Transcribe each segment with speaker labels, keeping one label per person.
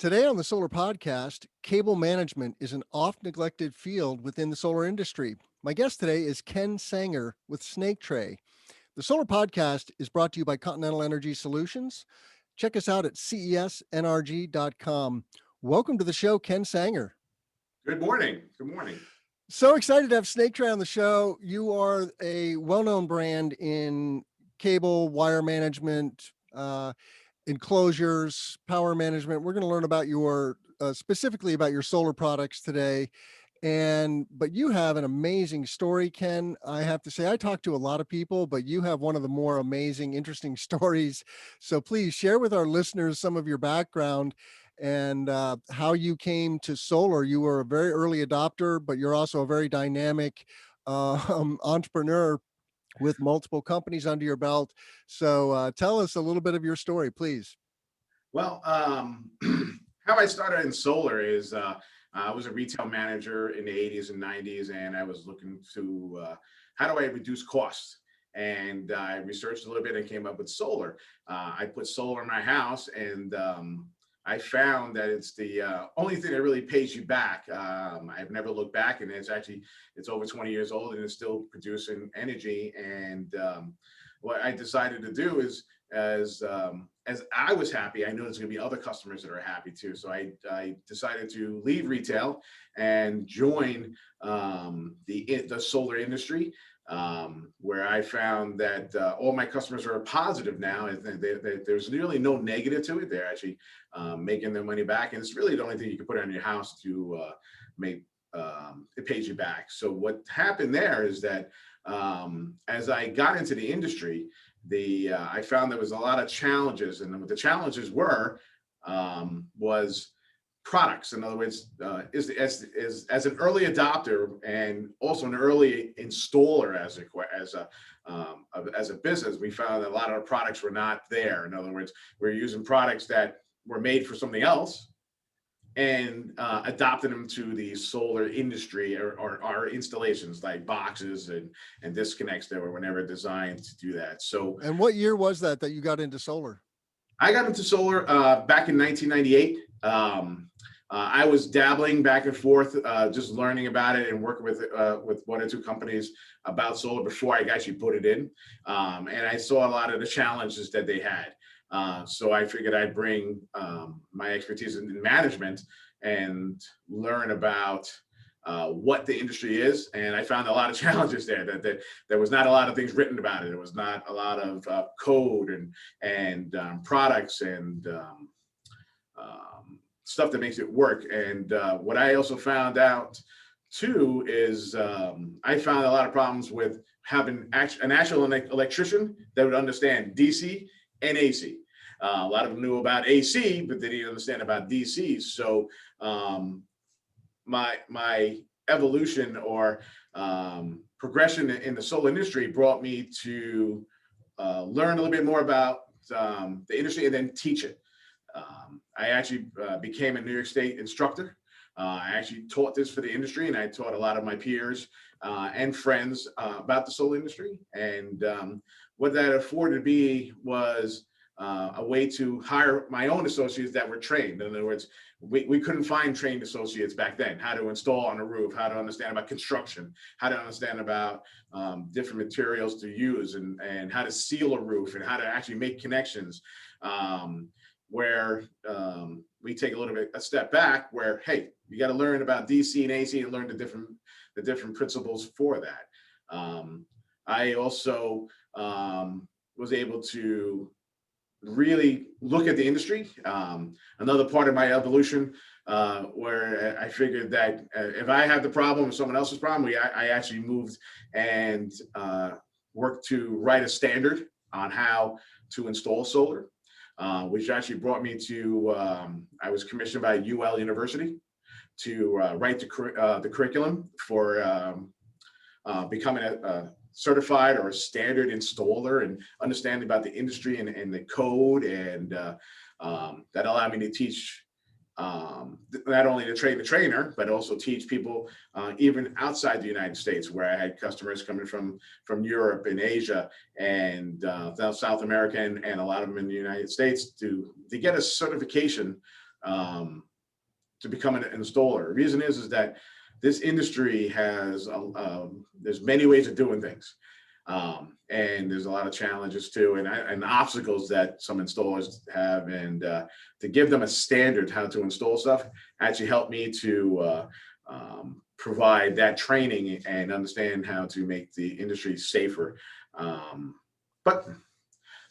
Speaker 1: Today on the Solar Podcast, cable management is an oft neglected field within the solar industry. My guest today is Ken Sanger with Snake Tray. The Solar Podcast is brought to you by Continental Energy Solutions. Check us out at cesnrg.com. Welcome to the show, Ken Sanger.
Speaker 2: Good morning. Good morning.
Speaker 1: So excited to have Snake Tray on the show. You are a well-known brand in cable, wire management, enclosures, power management. We're going to learn about your specifically about your solar products today. But you have an amazing story, Ken. I have to say, I talk to a lot of people, but you have one of the more amazing, interesting stories. So please share with our listeners some of your background and how you came to solar. You were a very early adopter, but you're also a very dynamic entrepreneur with multiple companies under your belt. So tell us a little bit of your story, please.
Speaker 2: Well, how I started in solar is I was a retail manager in the 80s and 90s, and I was looking to how do I reduce costs? And I researched a little bit and came up with solar. I put solar in my house, and I found that it's the only thing that really pays you back. I've never looked back, and it's over 20 years old and it's still producing energy. And what I decided to do is, as I was happy, I know there's going to be other customers that are happy too. So I decided to leave retail and join the solar industry, where I found that all my customers are positive now. There's really no negative to it. They're actually making their money back, and it's really the only thing you can put on your house to make it pays you back. So what happened there is that as I got into the industry, I found there was a lot of challenges, and what the challenges were was products. In other words, as an early adopter and also an early installer as a business, we found that a lot of our products were not there. In other words, we're using products that were made for something else and adopted them to the solar industry or our installations, like boxes and disconnects that were never designed to do that. So,
Speaker 1: And what year was that you got into solar?
Speaker 2: I got into solar back in 1998. I was dabbling back and forth, just learning about it and working with one or two companies about solar before I actually put it in. And I saw a lot of the challenges that they had. So I figured I'd bring my expertise in management and learn about what the industry is. And I found a lot of challenges there. That there was not a lot of things written about it. There was not a lot of code and products and stuff that makes it work. And what I also found out too is I found a lot of problems with having an actual electrician that would understand DC and AC. A lot of them knew about AC, but they didn't understand about DC. So my evolution or progression in the solar industry brought me to learn a little bit more about the industry and then teach it. I actually became a New York State instructor. I actually taught this for the industry, and I taught a lot of my peers and friends about the solar industry. And what that afforded me was a way to hire my own associates that were trained. In other words, we couldn't find trained associates back then. How to install on a roof, how to understand about construction, how to understand about different materials to use, and how to seal a roof, and how to actually make connections. Where we take a step back, where, hey, you got to learn about DC and AC and learn the different principles for that. I also was able to really look at the industry. Another part of my evolution, where I figured that if I had the problem or someone else's problem, I actually moved and worked to write a standard on how to install solar. Which actually brought me to, I was commissioned by UL University to write the curriculum for becoming a certified or a standard installer and understanding about the industry and the code. And that allowed me to teach not only to train the trainer, but also teach people even outside the United States, where I had customers coming from Europe and Asia and South America and a lot of them in the United States to get a certification to become an installer. The reason is that this industry has there's many ways of doing things, and there's a lot of challenges too, and obstacles that some installers have. And to give them a standard how to install stuff actually helped me to provide that training and understand how to make the industry safer. But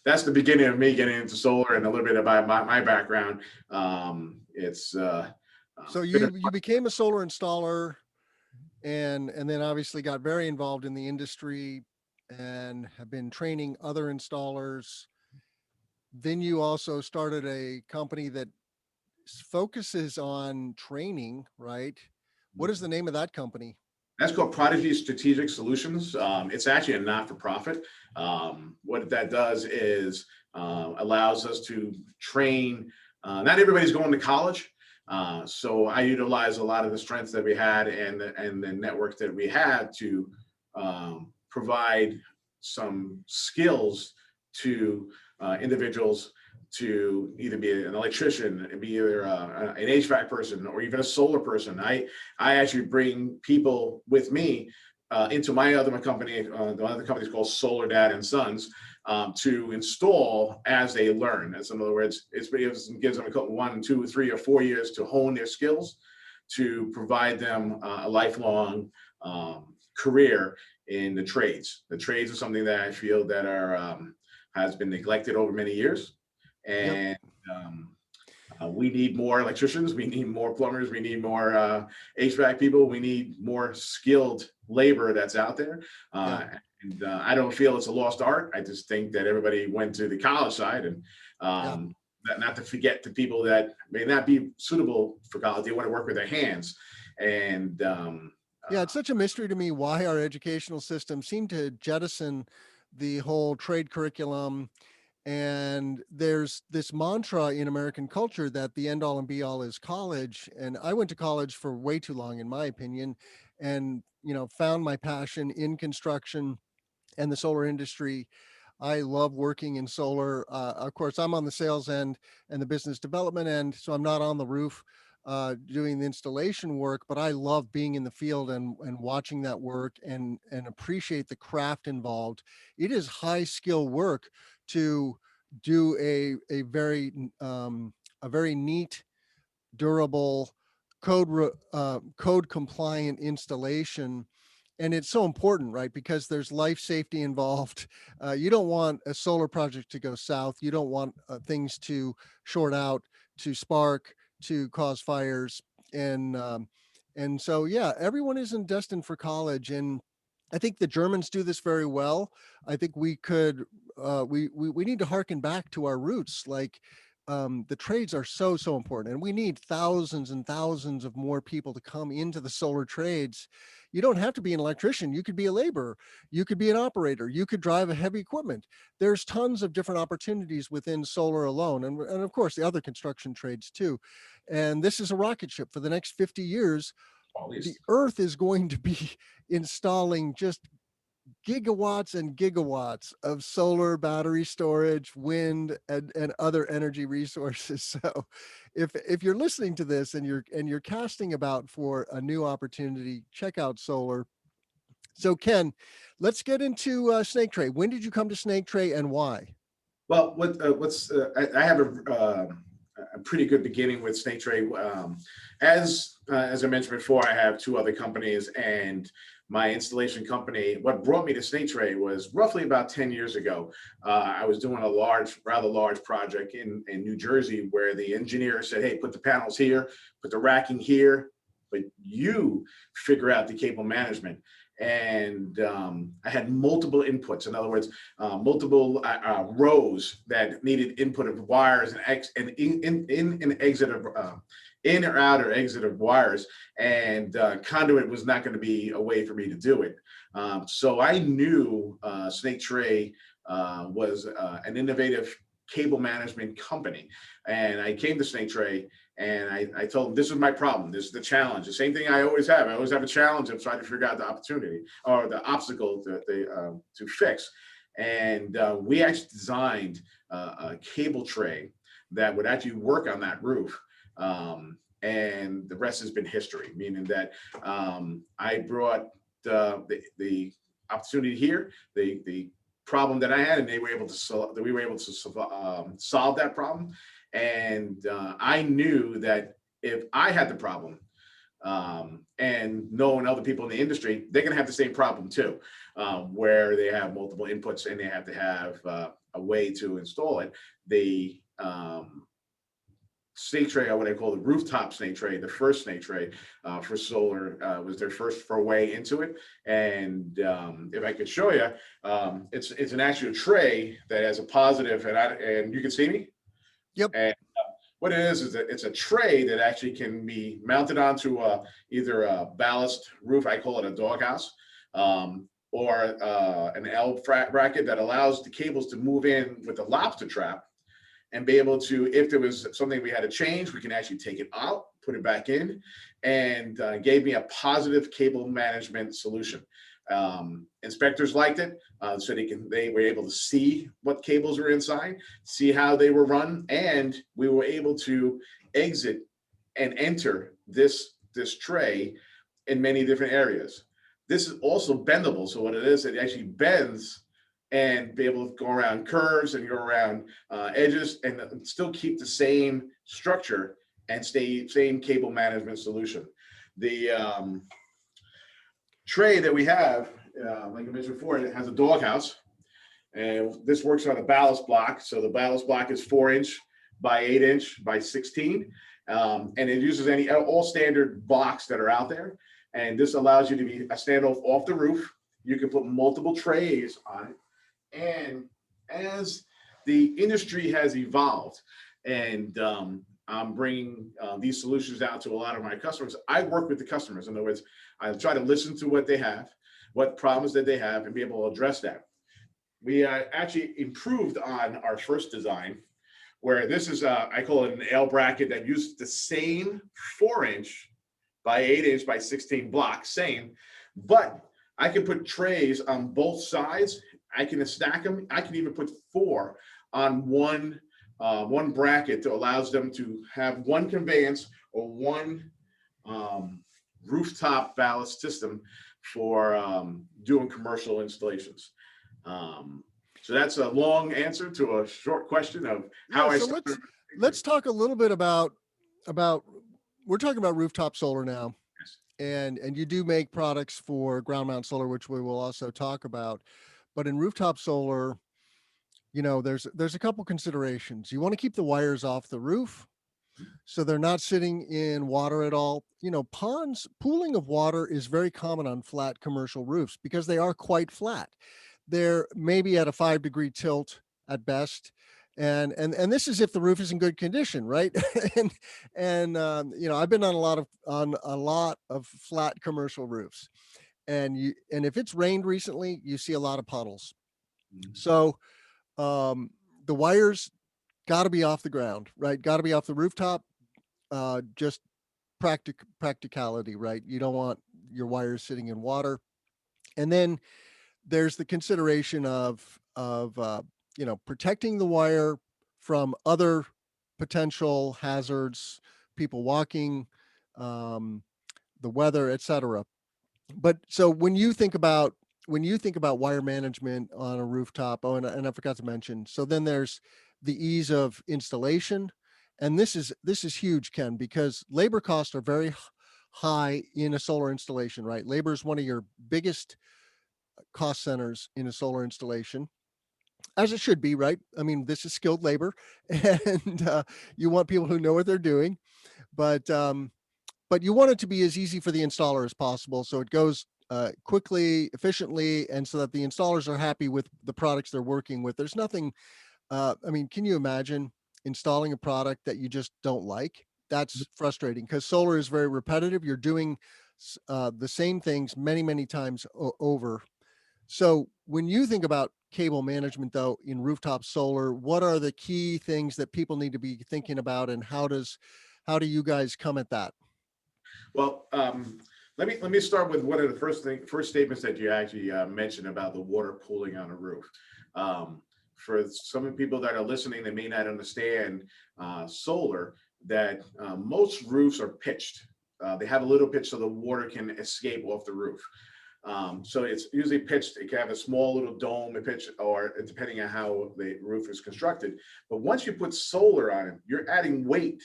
Speaker 2: that's the beginning of me getting into solar and a little bit about my background. It's
Speaker 1: So
Speaker 2: been
Speaker 1: you became a solar installer, and then obviously got very involved in the industry and have been training other installers. Then you also started a company that focuses on training, right? What is the name of that company?
Speaker 2: That's called Prodigy Strategic Solutions. It's actually a not-for-profit. What that does is allows us to train. Not everybody's going to college, so I utilize a lot of the strengths that we had and the network that we had to provide some skills to individuals to either be an electrician, be either an HVAC person, or even a solar person. I actually bring people with me into my other company. The other company is called Solar Dad and Sons, to install as they learn. As in other words, it gives them a couple, 1, 2, 3, or 4 years to hone their skills, to provide them a lifelong career in the trades. The trades are something that I feel that are has been neglected over many years. And we need more electricians, we need more plumbers, we need more HVAC people, we need more skilled labor that's out there. And I don't feel it's a lost art. I just think that everybody went to the college side, and not to forget the people that may not be suitable for college. They want to work with their hands. And
Speaker 1: yeah, it's such a mystery to me why our educational system seemed to jettison the whole trade curriculum. And there's this mantra in American culture that the end all and be all is college. And I went to college for way too long, in my opinion, and, found my passion in construction and the solar industry. I love working in solar. Of course, I'm on the sales end and the business development end, so I'm not on the roof doing the installation work, but I love being in the field and watching that work and appreciate the craft involved. It is high skill work to do a very neat, durable, code compliant installation. And it's so important, right? Because there's life safety involved. You don't want a solar project to go south. You don't want things to short out, to spark, to cause fires. And so, yeah, everyone isn't destined for college. And I think the Germans do this very well. I think we could, we need to harken back to our roots. Like, the trades are so important, and we need thousands and thousands of more people to come into the solar trades. You don't have to be an electrician. You could be a laborer. You could be an operator. You could drive a heavy equipment. There's tons of different opportunities within solar alone. And of course, the other construction trades too. And this is a rocket ship. For the next 50 years, the Earth is going to be installing just gigawatts and gigawatts of solar, battery storage, wind, and other energy resources. So if you're listening to this and you're casting about for a new opportunity, check out solar. So Ken, let's get into Snake Tray. When did you come to Snake Tray and why?
Speaker 2: Well, I have a pretty good beginning with Snake Tray. As I mentioned before, I have 2 other companies, and my installation company, what brought me to Snake Tray was roughly about 10 years ago. I was doing a rather large project in New Jersey, where the engineer said, hey, put the panels here, put the racking here, but you figure out the cable management. And I had multiple inputs. In other words, multiple rows that needed input of wires and in and exit of in or out or exit of wires, and conduit was not going to be a way for me to do it. So I knew Snake Tray was an innovative cable management company, and I came to Snake Tray and I told them this was my problem. This is the challenge. The same thing I always have. I always have a challenge and try to figure out the opportunity or the obstacle to fix. And we actually designed a cable tray that would actually work on that roof. And the rest has been history, meaning that I brought the opportunity here, the problem that I had, and they were able to we were able to solve that problem. And I knew that if I had the problem, and knowing other people in the industry, they're going to have the same problem too, where they have multiple inputs and they have to have a way to install it. The snake tray, what I call the rooftop snake tray, the first snake tray for solar, was their first foray into it. And if I could show you, it's an actual tray that has a positive, and you can see me.
Speaker 1: Yep.
Speaker 2: And what it is that it's a tray that actually can be mounted onto either a ballast roof, I call it a doghouse, or an L bracket that allows the cables to move in with the lobster trap and be able to, if there was something we had to change, we can actually take it out, put it back in, and gave me a positive cable management solution. Inspectors liked it, so they were able to see what cables were inside, see how they were run, and we were able to exit and enter this tray in many different areas. This is also bendable, so what it is, it actually bends and be able to go around curves and go around edges and still keep the same structure and same cable management solution. The tray that we have, like I mentioned before, it has a doghouse, and this works on a ballast block. So the ballast block is 4-inch by 8-inch by 16, and it uses all standard blocks that are out there. And this allows you to be a standoff off the roof. You can put multiple trays on it. And as the industry has evolved, and I'm bringing these solutions out to a lot of my customers, I work with the customers. In other words, I try to listen to what they have, what problems that they have, and be able to address that. We actually improved on our first design, where this is, I call it an L bracket that used the same 4-inch by 8-inch by 16 block, same, but I can put trays on both sides. I can stack them. I can even put 4 on one bracket that allows them to have one conveyance or one rooftop ballast system for doing commercial installations. So that's a long answer to a short question of how I started.
Speaker 1: Let's talk a little bit about we're talking about rooftop solar now, and you do make products for ground mount solar, which we will also talk about. But in rooftop solar, there's a couple considerations. You want to keep the wires off the roof, so they're not sitting in water at all. Pooling of water is very common on flat commercial roofs because they are quite flat. They're maybe at a 5-degree tilt at best. And this is if the roof is in good condition, right? and I've been on a lot of flat commercial roofs, and if it's rained recently, you see a lot of puddles. So the wires got to be off the ground, right? Got to be off the rooftop. Just practicality, right? You don't want your wires sitting in water. And then there's the consideration of protecting the wire from other potential hazards, people walking, the weather, etc. But so when you think about wire management on a rooftop, and I forgot to mention, so then there's the ease of installation, and this is huge, Ken, because labor costs are very high in a solar installation, right? Labor is one of your biggest cost centers in a solar installation, as it should be, right? I mean, this is skilled labor, and you want people who know what they're doing, but you want it to be as easy for the installer as possible, so it goes quickly, efficiently, and so that the installers are happy with the products they're working with. There's nothing, can you imagine installing a product that you just don't like? That's frustrating because solar is very repetitive. You're doing the same things many, many times over. So when you think about cable management, though, in rooftop solar, what are the key things that people need to be thinking about, and how do you guys come at that?
Speaker 2: Well, let me start with one of the first statements that you actually mentioned about the water pooling on a roof. For some people that are listening, they may not understand solar. that most roofs are pitched. They have a little pitch so the water can escape off the roof. So it's usually pitched. It can have a small little dome and pitch, or depending on how the roof is constructed. But once you put solar on it, you're adding weight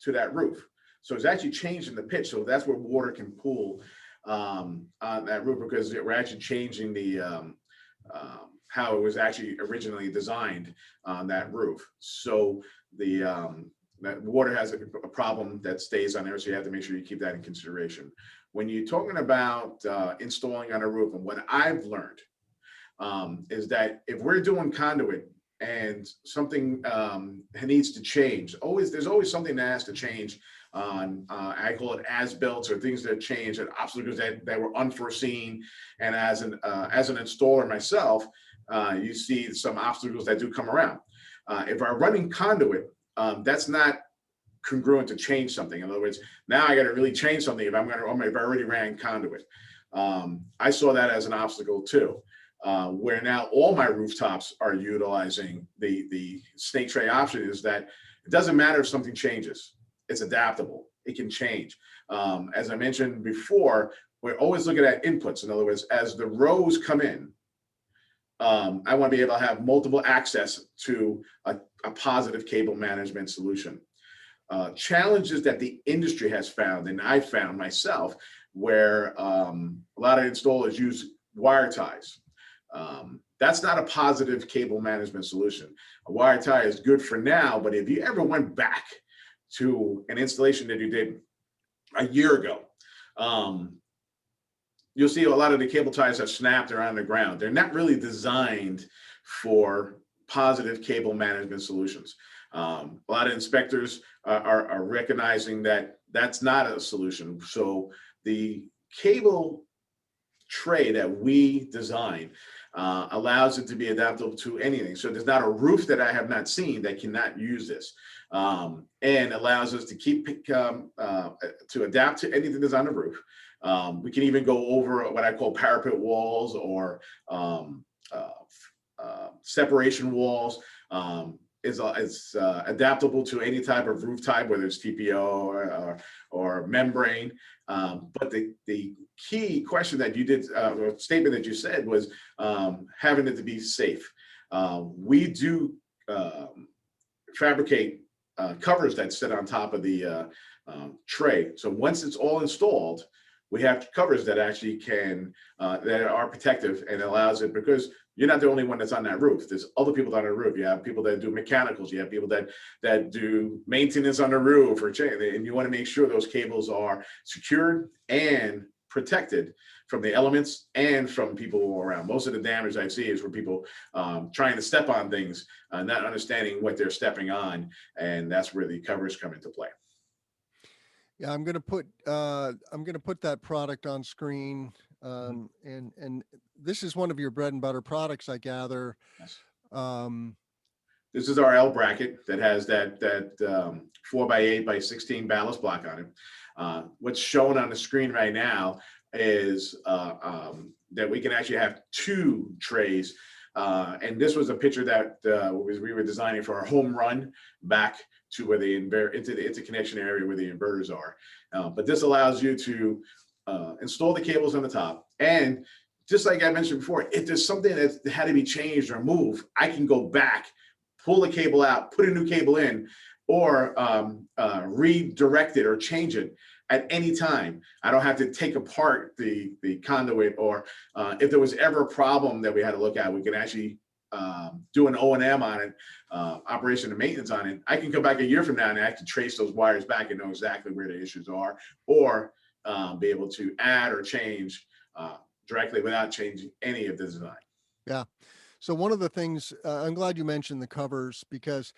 Speaker 2: to that roof. So it's actually changing the pitch. So that's where water can pool on that roof, because we're actually changing the how it was actually originally designed on that roof. So the that water has a problem that stays on there, so you have to make sure you keep that in consideration. When you're talking about installing on a roof, and what I've learned is that if we're doing conduit and something needs to change, there's always something that has to change on, I call it as-built, or things that change, and obstacles that were unforeseen. And as an installer myself, you see some obstacles that do come around. If I'm running conduit, that's not congruent to change something. In other words, now I got to really change something if I already ran conduit. I saw that as an obstacle too, where now all my rooftops are utilizing the snake tray option. Is that it doesn't matter if something changes, it's adaptable, it can change. As I mentioned before, we're always looking at inputs. In other words, as the rows come in, I want to be able to have multiple access to a positive cable management solution. Challenges that the industry has found, and I found myself, where a lot of installers use wire ties. That's not a positive cable management solution. A wire tie is good for now, but if you ever went back to an installation that you did a year ago, you'll see a lot of the cable ties have snapped around the ground. They're not really designed for positive cable management solutions. A lot of inspectors are recognizing that that's not a solution. So the cable tray that we design allows it to be adaptable to anything. So there's not a roof that I have not seen that cannot use this, and allows us to to adapt to anything that's on the roof. We can even go over what I call parapet walls, or separation walls. It's adaptable to any type of roof type, whether it's TPO or membrane. But the key question that you did, or statement that you said, was having it to be safe. We do fabricate covers that sit on top of the tray. So once it's all installed, we have covers that actually that are protective, and allows it, because you're not the only one that's on that roof. There's other people on the roof. You have people that do mechanicals. You have people that do maintenance on the roof, and you want to make sure those cables are secured and protected from the elements and from people around. Most of the damage I see is from people trying to step on things, not understanding what they're stepping on, and that's where the covers come into play.
Speaker 1: Yeah, I'm gonna put that product on screen, and this is one of your bread and butter products, I gather.
Speaker 2: Yes.
Speaker 1: Um,
Speaker 2: This is our L bracket that has that 4x8x16 ballast block on it. What's shown on the screen right now is that we can actually have two trays. And this was a picture that we were designing for our home run back to where into the interconnection area where the inverters are. But this allows you to install the cables on the top. And just like I mentioned before, if there's something that had to be changed or moved, I can go back, pull the cable out, put a new cable in, or redirect it or change it at any time. I don't have to take apart the conduit, or if there was ever a problem that we had to look at, we can actually do an O&M on it, operation and maintenance on it. I can come back a year from now and I can trace those wires back and know exactly where the issues are, or be able to add or change directly without changing any of the design.
Speaker 1: yeah. So one of the things, I'm glad you mentioned the covers, because,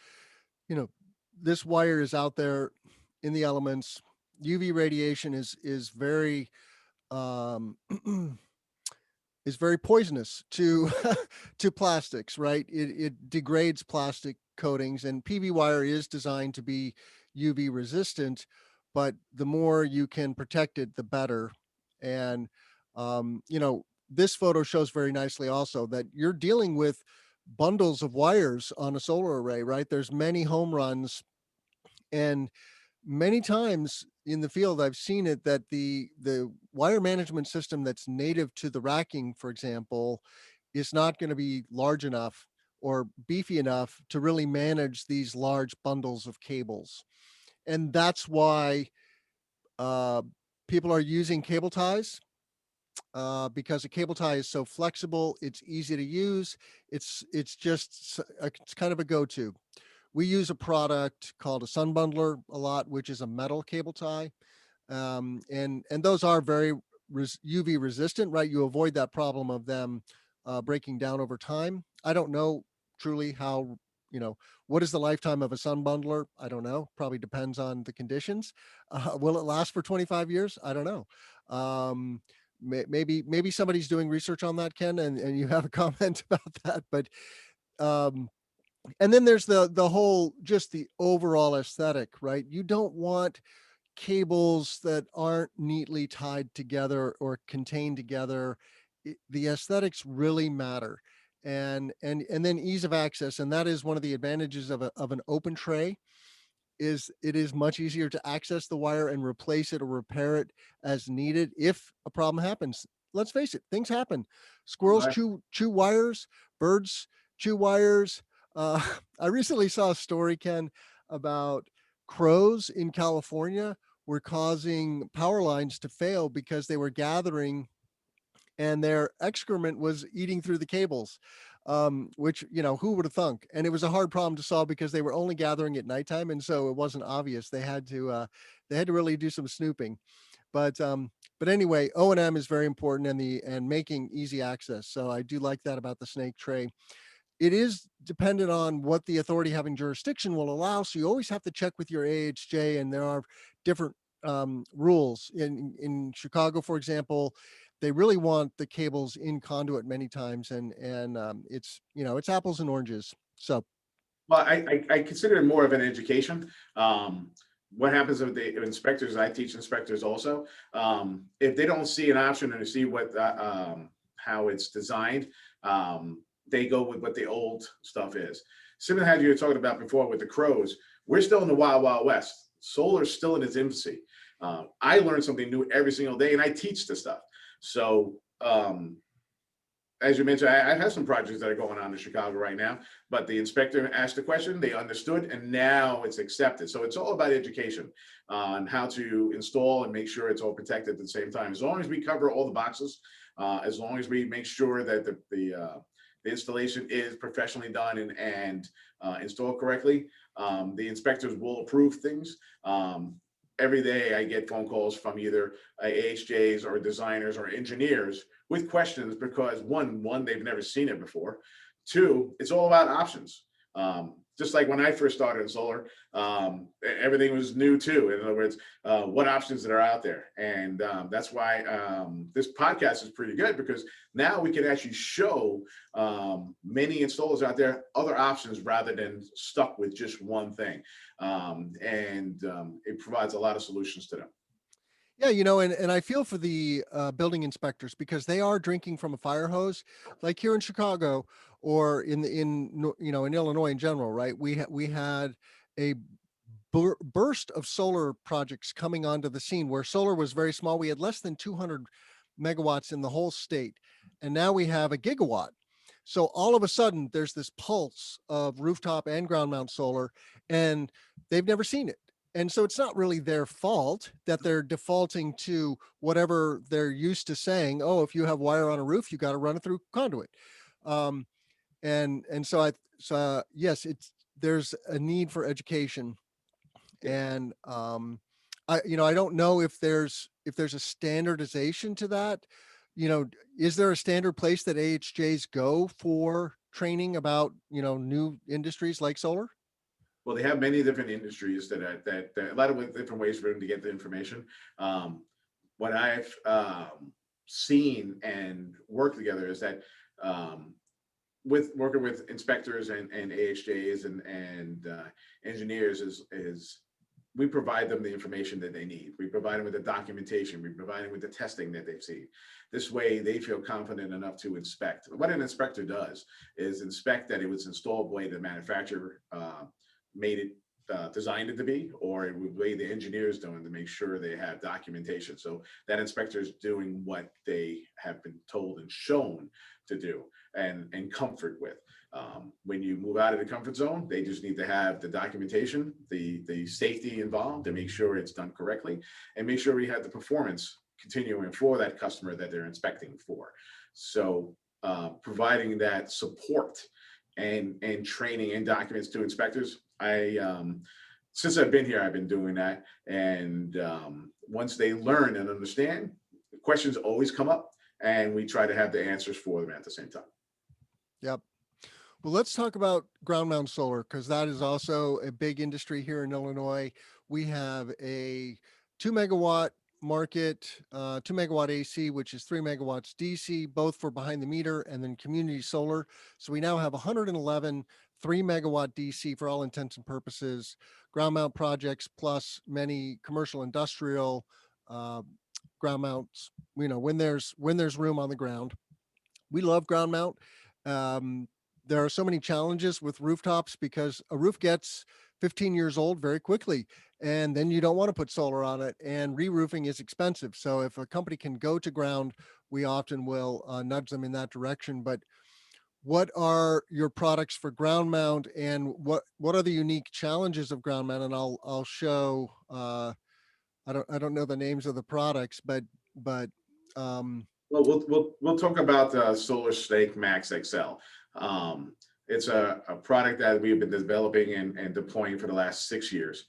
Speaker 1: this wire is out there in the elements. UV radiation is very, is very poisonous to to plastics, right? It degrades plastic coatings, and PV wire is designed to be UV resistant, but the more you can protect it, the better. And this photo shows very nicely also that you're dealing with bundles of wires on a solar array, right? There's many home runs, and many times in the field, I've seen it that the wire management system that's native to the racking, for example, is not going to be large enough or beefy enough to really manage these large bundles of cables. And that's why uh, people are using cable ties, because a cable tie is so flexible, it's easy to use. It's kind of a go-to. We use a product called a Sun Bundler a lot, which is a metal cable tie, and those are very UV resistant, right? You avoid that problem of them breaking down over time. I don't know truly how, you know, what is the lifetime of a Sun Bundler? I don't know. Probably depends on the conditions. Will it last for 25 years? I don't know. Um, maybe somebody's doing research on that, Ken, and you have a comment about that. But um, and then there's the whole, just the overall aesthetic, right? You don't want cables that aren't neatly tied together or contained together. The aesthetics really matter, and then ease of access, and that is one of the advantages of an open tray. Is it is much easier to access the wire and replace it or repair it as needed if a problem happens. Let's face it, things happen. Squirrels
Speaker 2: Right.
Speaker 1: chew wires, birds chew wires. Uh, I recently saw a story, Ken, about crows in California were causing power lines to fail because they were gathering and their excrement was eating through the cables, which, who would have thunk? And it was a hard problem to solve because they were only gathering at nighttime, and so it wasn't obvious. They had to really do some snooping. But but anyway, O&M is very important, and making easy access. So I do like that about the snake tray. It is dependent on what the authority having jurisdiction will allow. So you always have to check with your AHJ, and there are different rules. In Chicago, for example, they really want the cables in conduit many times, and it's apples and oranges. So
Speaker 2: Well, I consider it more of an education. What happens with the inspectors? I teach inspectors also. If they don't see an option and see how it's designed, they go with what the old stuff is. Similar to how you were talking about before with the crows, we're still in the wild, wild west. Solar is still in its infancy. I learn something new every single day, and I teach the stuff. So as you mentioned, I have some projects that are going on in Chicago right now, but the inspector asked the question, they understood, and now it's accepted. So it's all about education on how to install and make sure it's all protected at the same time. As long as we cover all the boxes, as long as we make sure that the installation is professionally done and installed correctly, the inspectors will approve things. Every day I get phone calls from either AHJs or designers or engineers with questions because one, they've never seen it before. Two, it's all about options. Just like when I first started in solar, everything was new too. In other words, what options that are out there, and that's why this podcast is pretty good because now we can actually show many installers out there other options rather than stuck with just one thing, and it provides a lot of solutions to them.
Speaker 1: yeah, and I feel for the building inspectors because they are drinking from a fire hose, like here in Chicago or in Illinois in general, right? We had a burst of solar projects coming onto the scene where solar was very small. We had less than 200 megawatts in the whole state, and now we have a gigawatt. So all of a sudden, there's this pulse of rooftop and ground mount solar, and they've never seen it. And so it's not really their fault that they're defaulting to whatever they're used to saying. Oh, if you have wire on a roof, you got to run it through conduit. Um, and so yes, it's there's a need for education,
Speaker 2: Yeah.
Speaker 1: and I don't know if there's a standardization to that. Is there a standard place that AHJs go for training about new industries like solar?
Speaker 2: Well, they have many different industries that a lot of different ways for them to get the information. Um, what I've seen and worked together is that um, with working with inspectors and AHJs and engineers is we provide them the information that they need. We provide them with the documentation. We provide them with the testing that they've seen. This way, they feel confident enough to inspect. What an inspector does is inspect that it was installed the way the manufacturer made it designed it to be, or the way the engineer's doing to make sure they have documentation. So that inspector is doing what they have been told and shown to do and comfort with. When you move out of the comfort zone, they just need to have the documentation, the safety involved to make sure it's done correctly, and make sure we have the performance continuing for that customer that they're inspecting for. So providing that support and training and documents to inspectors, since I've been here, I've been doing that. And once they learn and understand, the questions always come up, and we try to have the answers for them at the same time.
Speaker 1: Yep. Well, let's talk about ground mount solar, because that is also a big industry here in Illinois. We have a 2 megawatt market, 2 megawatt AC, which is 3 megawatts DC, both for behind the meter, and then community solar. So we now have 111 3 megawatt DC for all intents and purposes, ground mount projects, plus many commercial industrial ground mounts, when there's room on the ground. We love ground mount. There are so many challenges with rooftops because a roof gets 15 years old very quickly, and then you don't want to put solar on it, and re-roofing is expensive. So if a company can go to ground, we often will nudge them in that direction. But what are your products for ground mount, and what are the unique challenges of ground mount? And I'll show, I don't know the names of the products, but
Speaker 2: Well, we'll talk about Solar Stake Max XL. It's a product that we've been developing and deploying for the last 6 years.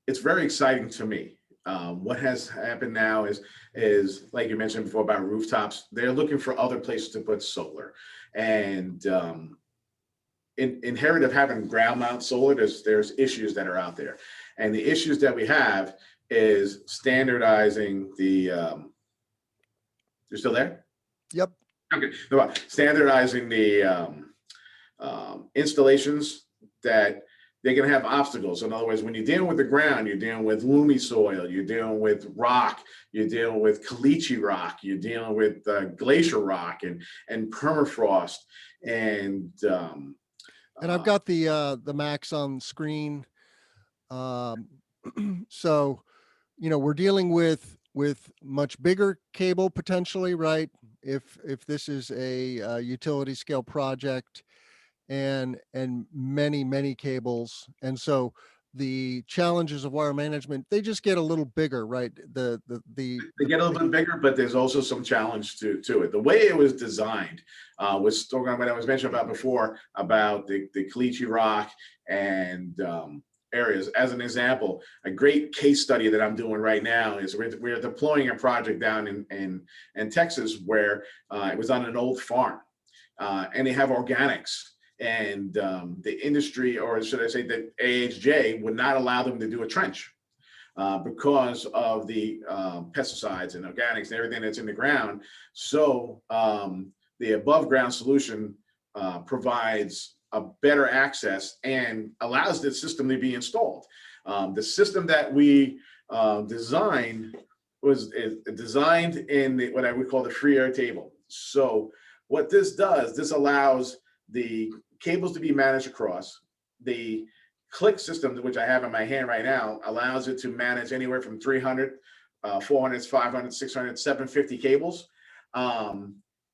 Speaker 2: It's very exciting to me. What has happened now is like you mentioned before about rooftops, they're looking for other places to put solar. And inherent of having ground mount solar, there's issues that are out there. And the issues that we have is standardizing the, you're still there?
Speaker 1: Yep.
Speaker 2: Okay, standardizing the installations that they're going to have obstacles. In other words, when you're dealing with the ground, you're dealing with loomy soil, you're dealing with rock, you're dealing with caliche rock, you're dealing with glacier rock and permafrost. And
Speaker 1: I've got the Max on screen. So, we're dealing with much bigger cable potentially, right? If this is a utility scale project, and many cables. And so the challenges of wire management, they just get a little bigger, right?
Speaker 2: They get a little bit bigger, but there's also some challenge to it. The way it was designed was talking about what I was mentioning about before about the caliche rock and areas. As an example, a great case study that I'm doing right now is we're deploying a project down in Texas where it was on an old farm, and they have organics. And the industry, or should I say the AHJ, would not allow them to do a trench because of the pesticides and organics and everything that's in the ground. So the above ground solution provides a better access and allows the system to be installed. The system that we designed was designed in what I would call the free air table. So what this does, this allows the cables to be managed across. The click system, which I have in my hand right now, allows it to manage anywhere from 300, 400, 500, 600, 750 cables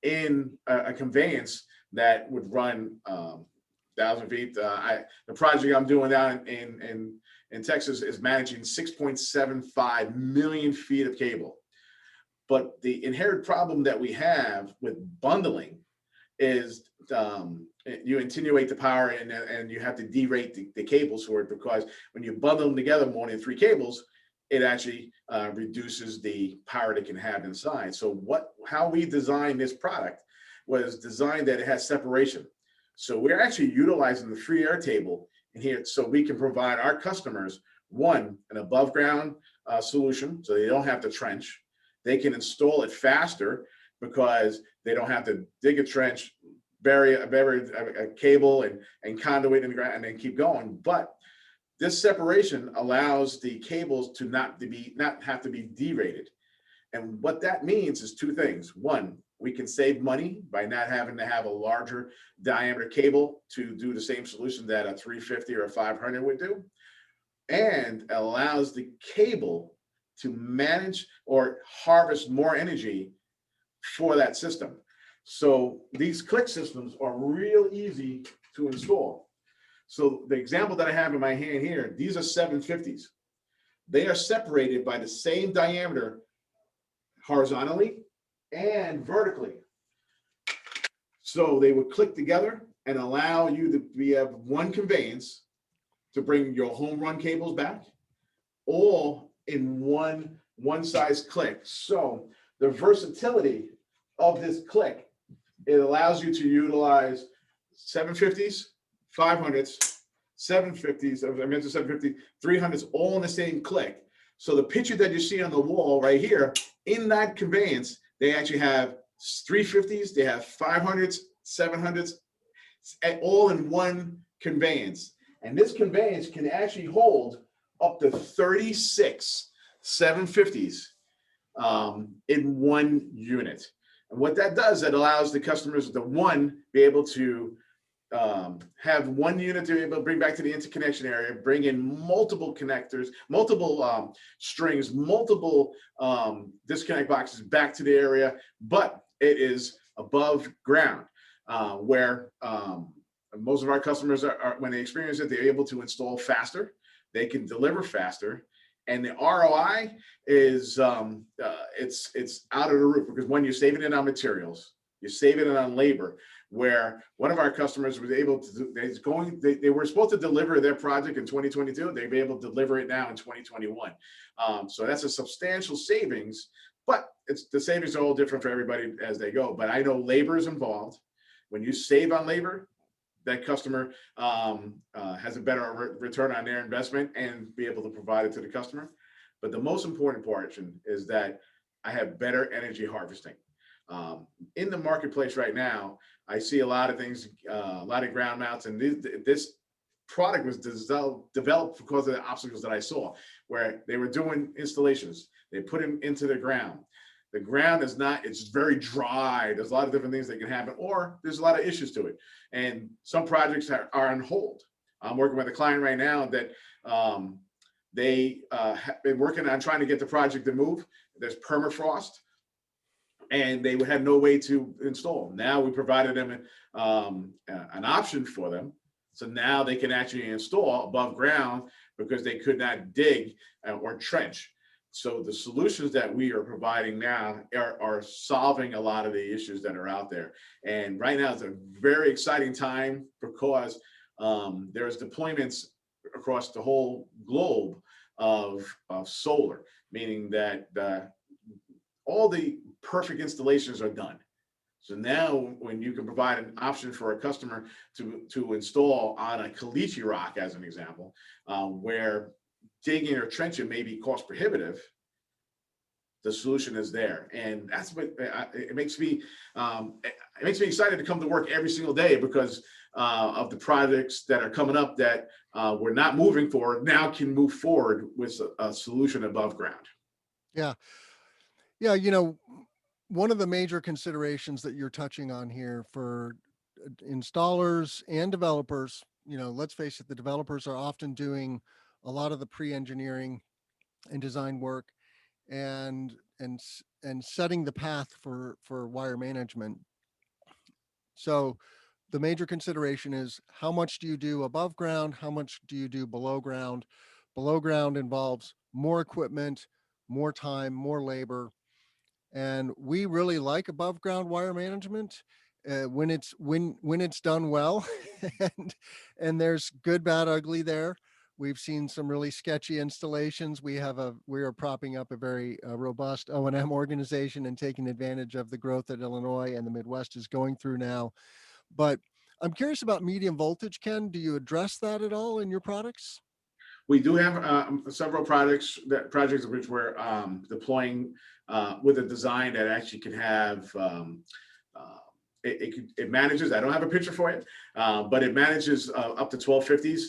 Speaker 2: in a conveyance that would run 1,000 feet. The project I'm doing down in Texas is managing 6.75 million feet of cable. But the inherent problem that we have with bundling is you attenuate the power and you have to derate the cables for it, because when you bundle them together more than 3 cables, it actually reduces the power it can have inside. So how we designed this product was designed that it has separation. So we're actually utilizing the free air table in here so we can provide our customers, one, an above ground solution, so they don't have to trench. They can install it faster because they don't have to dig a trench, bury a cable and conduit in the ground and then keep going. But this separation allows the cables to not have to be derated. And what that means is 2 things. One, We can save money by not having to have a larger diameter cable to do the same solution that a 350 or a 500 would do, and allows the cable to manage or harvest more energy for that system. So these click systems are real easy to install. So the example that I have in my hand here, these are 750s. They are separated by the same diameter horizontally and vertically. So they would click together and allow you to have one conveyance to bring your home run cables back, all in one size click. So the versatility of this click, it allows you to utilize 750s, 500s, 750s, I meant to 750, 300s, all in the same click. So the picture that you see on the wall right here, in that conveyance, they actually have 350s, they have 500s, 700s, all in one conveyance. And this conveyance can actually hold up to 36 750s in one unit. And what that does, it allows the customers to be able to have one unit to be able to bring back to the interconnection area, bring in multiple connectors, multiple strings, multiple disconnect boxes back to the area, but it is above ground, where most of our customers are, when they experience it, they're able to install faster, they can deliver faster, and the ROI is it's out of the roof, because when you're saving it on materials, you're saving it on labor. Where one of our customers was able to do, they were supposed to deliver their project in 2022, they'd be able to deliver it now in 2021. So that's a substantial savings, but the savings are all different for everybody as they go. But I know labor is involved. When you save on labor, that customer has a better return on their investment and be able to provide it to the customer. But the most important portion is that I have better energy harvesting. In the marketplace right now, I see a lot of things, a lot of ground mounts, and this product was developed because of the obstacles that I saw, where they were doing installations, they put them into the ground. The ground is not, it's very dry. There's a lot of different things that can happen, or there's a lot of issues to it. And some projects are on hold. I'm working with a client right now that they have been working on trying to get the project to move. There's permafrost, and they had no way to install. Now we provided them an option for them. So now they can actually install above ground because they could not dig or trench. So the solutions that we are providing now are solving a lot of the issues that are out there. And right now it's a very exciting time because there's deployments across the whole globe of solar, meaning that all the perfect installations are done. So now when you can provide an option for a customer to install on a caliche rock, as an example, where digging or trenching may be cost prohibitive, the solution is there. And that's what it makes me excited to come to work every single day, because of the projects that are coming up that we're not moving forward, now can move forward with a solution above ground.
Speaker 1: Yeah. Yeah. One of the major considerations that you're touching on here for installers and developers, let's face it, the developers are often doing a lot of the pre-engineering and design work and setting the path for wire management. So the major consideration is, how much do you do above ground? How much do you do below ground? Below ground involves more equipment, more time, more labor. And we really like above ground wire management when it's done well, and there's good, bad, ugly there. We've seen some really sketchy installations. We are propping up a very robust O&M organization and taking advantage of the growth that Illinois and the Midwest is going through now. But I'm curious about medium voltage, Ken. Do you address that at all in your products?
Speaker 2: We do have several projects which we're deploying with a design that actually can have it manages. I don't have a picture for it, but it manages up to 1250s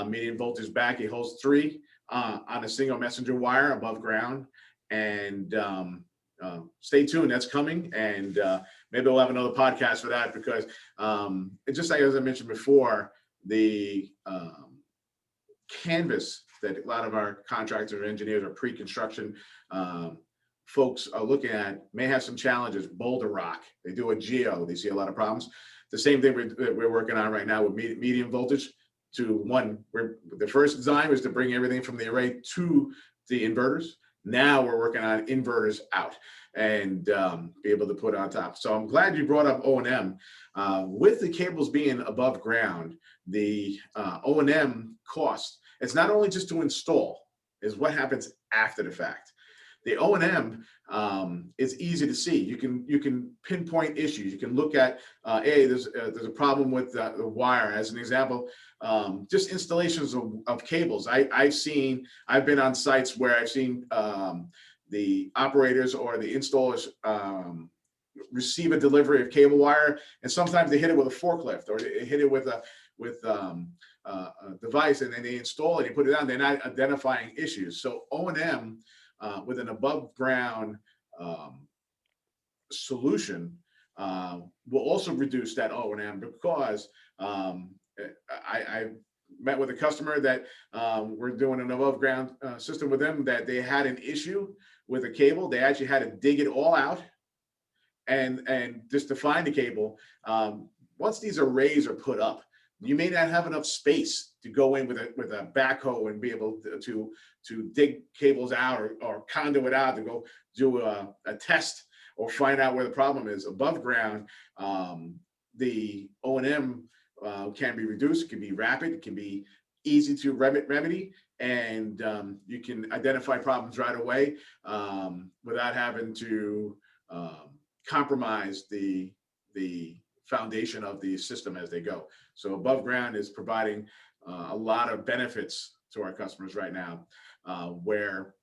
Speaker 2: medium voltage back. It holds 3 on a single messenger wire above ground, and stay tuned. That's coming, and maybe we'll have another podcast for that, because it's just like, as I mentioned before, the canvas that a lot of our contractors or engineers or pre-construction folks are looking at may have some challenges. Boulder rock, they do a geo, they see a lot of problems. The same thing we're working on right now with medium voltage. The first design was to bring everything from the array to the inverters. Now we're working on inverters out and be able to put on top. So I'm glad you brought up O&M. With the cables being above ground, the O&M cost, it's not only just to install, is what happens after the fact. The O&M is easy to see. You can pinpoint issues. You can look at, hey, there's a problem with the wire. As an example, just installations of cables. I've been on sites where I've seen the operators or the installers receive a delivery of cable wire, and sometimes they hit it with a forklift, or they hit it with a device, and then they install it, they put it on. They're not identifying issues. So O&M with an above ground solution will also reduce that O&M, because I met with a customer that we're doing an above ground system with them, that they had an issue with a cable. They actually had to dig it all out and just to find the cable. Once these arrays are put up, you may not have enough space to go in with a backhoe and be able to dig cables out or conduit out to go do a test or find out where the problem is. Above ground, the O&M can be reduced. It can be rapid. It can be easy to remedy, and you can identify problems right away without having to compromise the foundation of the system as they go. So above ground is providing a lot of benefits to our customers right now, where,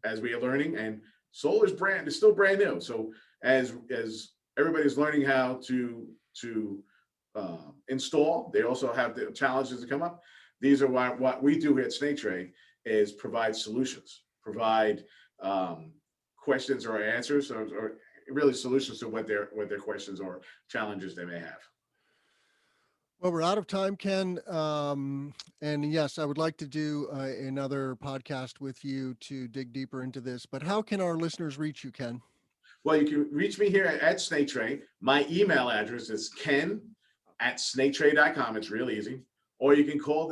Speaker 2: as we are learning, and solar is still brand new. So as everybody's learning how to install, they also have the challenges that come up. These are what we do here at Snake Tray, is provide solutions, provide questions or answers, or really solutions to what their questions or challenges they may have.
Speaker 1: Well, we're out of time, Ken. And yes, I would like to do another podcast with you to dig deeper into this. But how can our listeners reach you, Ken?
Speaker 2: Well, you can reach me here at Snake Tray. My email address is ken@snaketray.com. It's real easy. Or you can call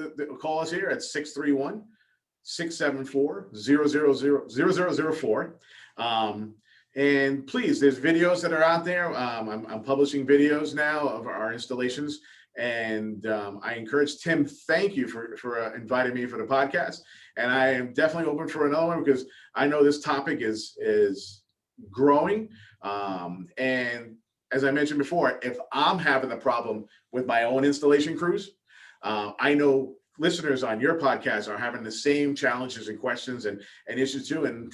Speaker 2: us here at 631-674-0004. And please, there's videos that are out there. I'm publishing videos now of our installations. And I encourage Tim, thank you for inviting me for the podcast. And I am definitely open for another one, because I know this topic is growing. And as I mentioned before, if I'm having a problem with my own installation crews, I know listeners on your podcast are having the same challenges and questions and issues too. And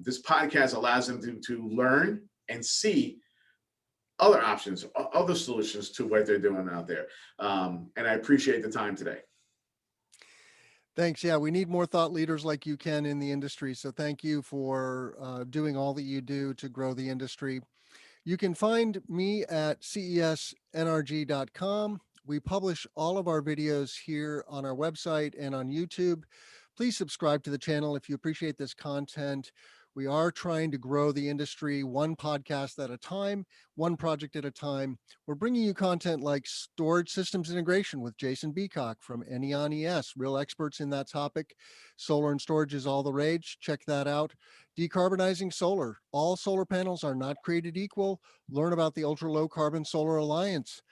Speaker 2: this podcast allows them to learn and see other options, other solutions to what they're doing out there. And I appreciate the time today.
Speaker 1: Thanks. Yeah, we need more thought leaders like you, Ken, in the industry. So thank you for doing all that you do to grow the industry. You can find me at cesnrg.com. We publish all of our videos here on our website and on YouTube. Please subscribe to the channel if you appreciate this content. We are trying to grow the industry one podcast at a time, one project at a time. We're bringing you content like storage systems integration with Jason Beacock from Neon ES, real experts in that topic. Solar and storage is all the rage. Check that out. Decarbonizing solar. All solar panels are not created equal. Learn about the Ultra Low Carbon Solar Alliance.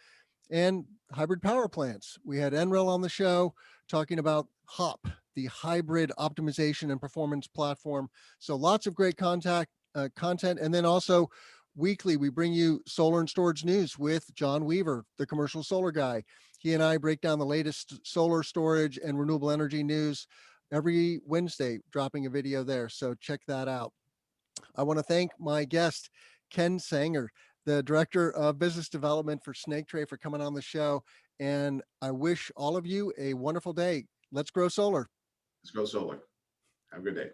Speaker 1: And hybrid power plants. We had NREL on the show talking about HOP, the hybrid optimization and performance platform. So lots of great content. And then also weekly, we bring you solar and storage news with John Weaver, the commercial solar guy. He and I break down the latest solar storage and renewable energy news every Wednesday, dropping a video there. So check that out. I want to thank my guest, Ken Sanger, the Director of Business Development for Snake Tray, for coming on the show. And I wish all of you a wonderful day. Let's grow solar.
Speaker 2: Let's go solar. Have a good day.